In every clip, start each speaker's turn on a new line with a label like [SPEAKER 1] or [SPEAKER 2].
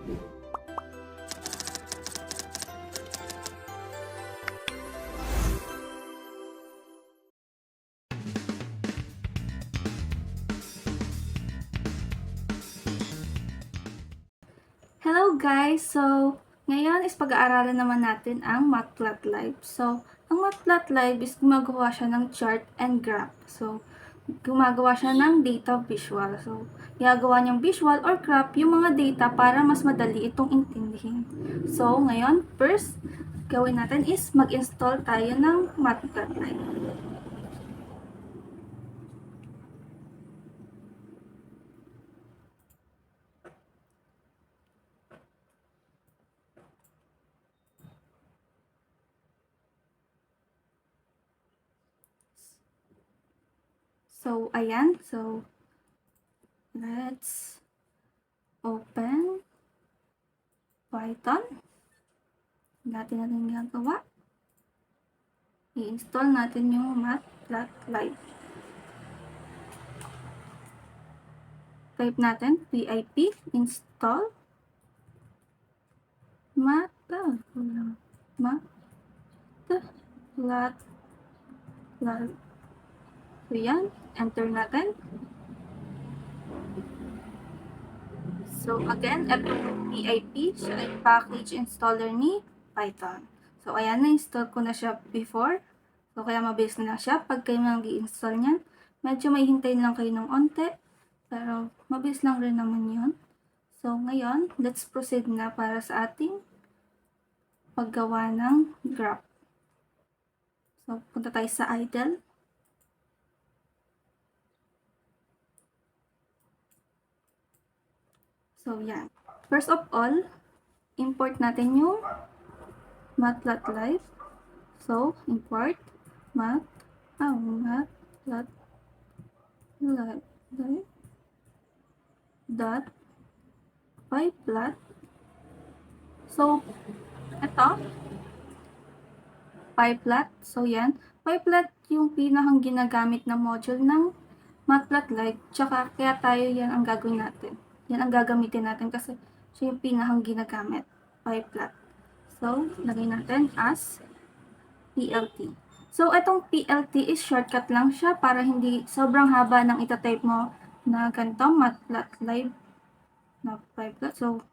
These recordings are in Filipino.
[SPEAKER 1] Hello guys! So, ngayon is pag-aaralan naman natin ang Matplotlib. So, ang Matplotlib is gumagawa siya ng chart and graph. So, gumagawa siya ng data visual. So, gagawa niyang visual or graph yung mga data para mas madali itong intindihin. So, ngayon, first, gawin natin is mag-install tayo ng Matplotlib. So, ayan. So, let's open Python. Dati natin ginagawa. I-install natin yung Matplotlib. Type natin pip install Matplotlib. So, yan. Enter natin. So, again, ito yung pip. Siya ay package installer ni Python. So, ayan, na-install ko na siya before. So, kaya mabilis na lang siya. Pag kayo nag-i-install niyan, medyo may hintayin lang kayo ng onte. Pero, mabilis lang rin naman yun. So, ngayon, let's proceed na para sa ating paggawa ng graph. So, punta tayo sa idle. So, yan. First of all, import natin yung Matplotlib. So, import Matplotlib dot pyplot. So, ito, pyplot. So, yan. Pyplot yung pinakang ginagamit na module ng Matplotlib. Tsaka, kaya tayo yan ang gagawin natin. Yan ang gagamitin natin kasi siya yung pinakang ginagamit. Pyplot. So, lagay natin as PLT. So, itong PLT is shortcut lang siya para hindi sobrang haba ng itatype mo na ganito, Matplotlib na pyplot. So,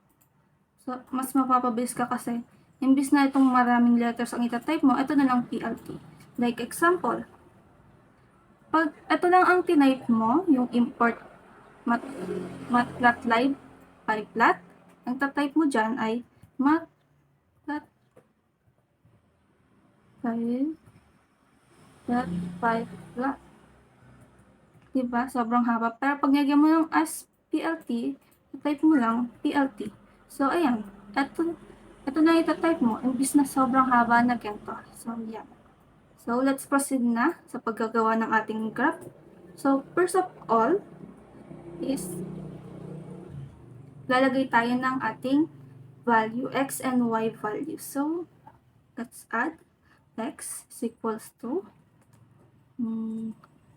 [SPEAKER 1] mas mapapabilis ka kasi imbis na itong maraming letters ang itatype mo, ito na lang PLT. Like example, pag ito lang ang tinype mo, yung import Matplotlib pyplot, ang tatype mo dyan ay Matplotlib pyplot. Diba? Sobrang haba. Pero pag nilagyan mo ng as PLT, type mo lang PLT. So, ayan. Ito na itatype mo. Imbis na sobrang haba na ganito. So, yan. So, let's proceed na sa paggagawa ng ating graph. So, first of all, is lalagay tayo ng ating value, x and y value. So, let's add x is equals to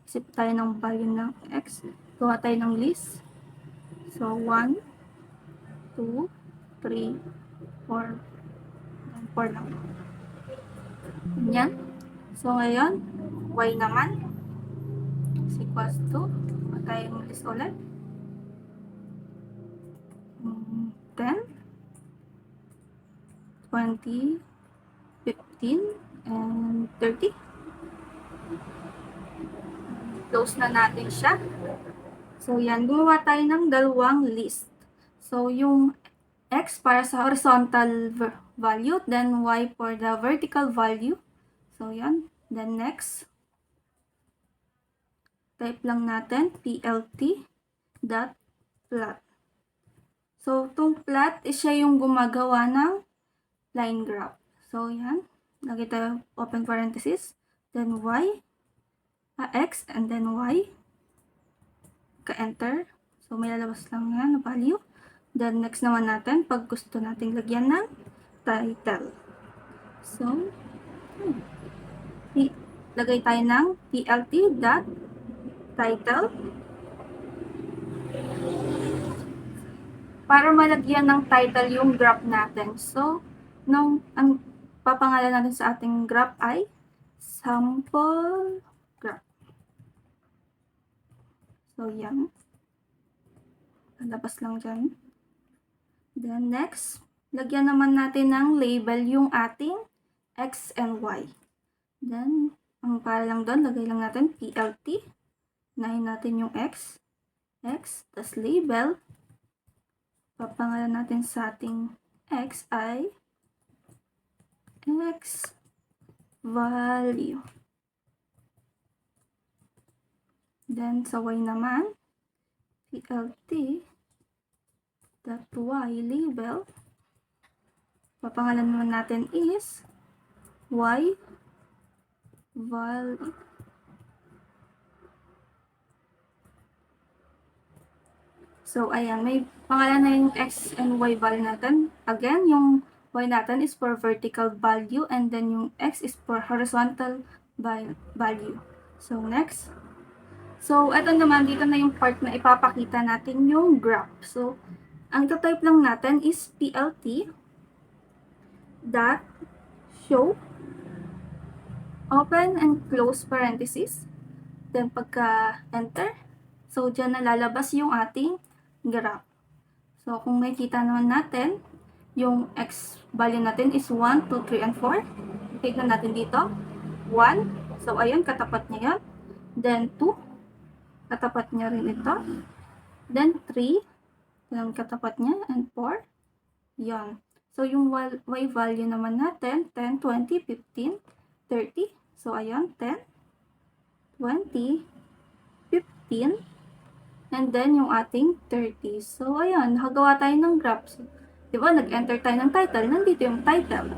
[SPEAKER 1] isip tayo ng value ng x. Gawa tayo ng list. So, 1, 2, 3, 4. 4 lang. Yan. So, ngayon, y naman is equals to, gawa tayo ng list ulit. 10, 20, 15, and 30. Close na natin siya. So, yan. Gumawa tayo ng dalawang list. So, yung x para sa horizontal value, then y for the vertical value. So, yan. Then, next, type lang natin plt dot plot. So, itong plot is siya yung gumagawa ng line graph. So, yan. Lagay tayo open parenthesis. Then, x, and then y. Ka-enter. So, may lalabas lang yan na value. Then, next naman natin, pag gusto nating lagyan ng title. So, lagay tayo ng plt dot title. para malagyan ng title yung graph natin. So, ang papangalan natin sa ating graph ay sample graph. So, yan. Lalabas lang dyan. Then, next, lagyan naman natin ng label yung ating X and Y. Then, ang para lang doon, lagay lang natin PLT. Unahin natin yung X, tas label. Papangalan natin sa ating X ay X value. Then, sa Y naman, PLT .y label. Papangalan naman natin is Y value. So, ayan, may pangalan na yung X and Y value natin. Again, yung Y natin is for vertical value and then yung X is for horizontal value. So, next. So, eto naman, dito na yung part na ipapakita natin yung graph. So, ang ito-type lang natin is PLT dot show open and close parenthesis. Then, pagka-enter, so, dyan na lalabas yung ating graph. So, kung makikita naman natin, yung X value natin is 1, 2, 3, and 4. Tignan natin dito. 1. So, ayun, katapat niya yan. Then, 2. Katapat niya rin ito. Then, 3. Yan, katapat niya. And 4. Yan. So, yung Y value naman natin, 10, 20, 15, 30. So, ayun, 10, 20, 15, and then yung ating 30. So, ayan, nakagawa tayo ng graph. So, diba, nag-enter tayo ng title, nandito yung title.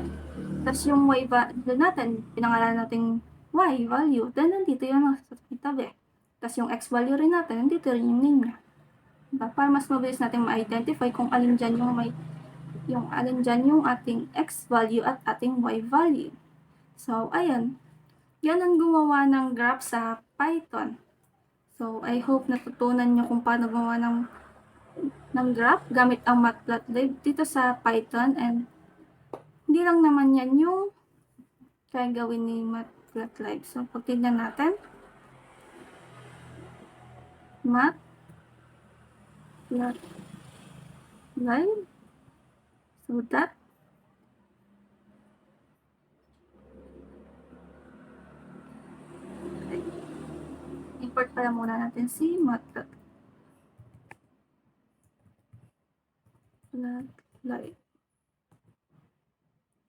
[SPEAKER 1] Tapos yung Y value natin, pinangalan natin Y value, then nandito yung sa tabi. Tapos yung X value rin natin, nandito rin yung name niya. Diba? Para mas mabilis natin ma-identify kung alin dyan yung ating X value at ating Y value. So, ayan. Yan ang gumawa ng graph sa Python. So, I hope natutunan nyo kung paano gumawa ng graph gamit ang Matplotlib dito sa Python. And hindi lang naman yan yung kaya gawin ni Matplotlib. So, pag tignan natin, Matplotlib. So, that import pala muna natin si Matplotlib.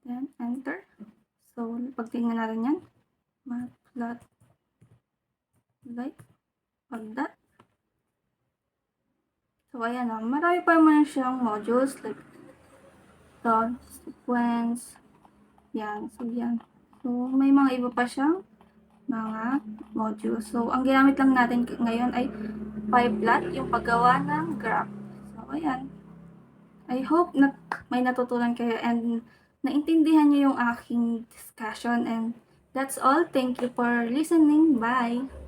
[SPEAKER 1] Then, enter. So, pag tingnan natin yan, Matplotlib. Pag that. So, ayan o. Marami pa naman siyang modules like the sequence. Yan. So, yan. So, may mga iba pa siyang mga modules. So, ang ginamit lang natin ngayon ay PyPlot, yung paggawa ng graph. So, ayan. I hope na may natutunan kayo and naintindihan niyo yung aking discussion. And that's all. Thank you for listening. Bye!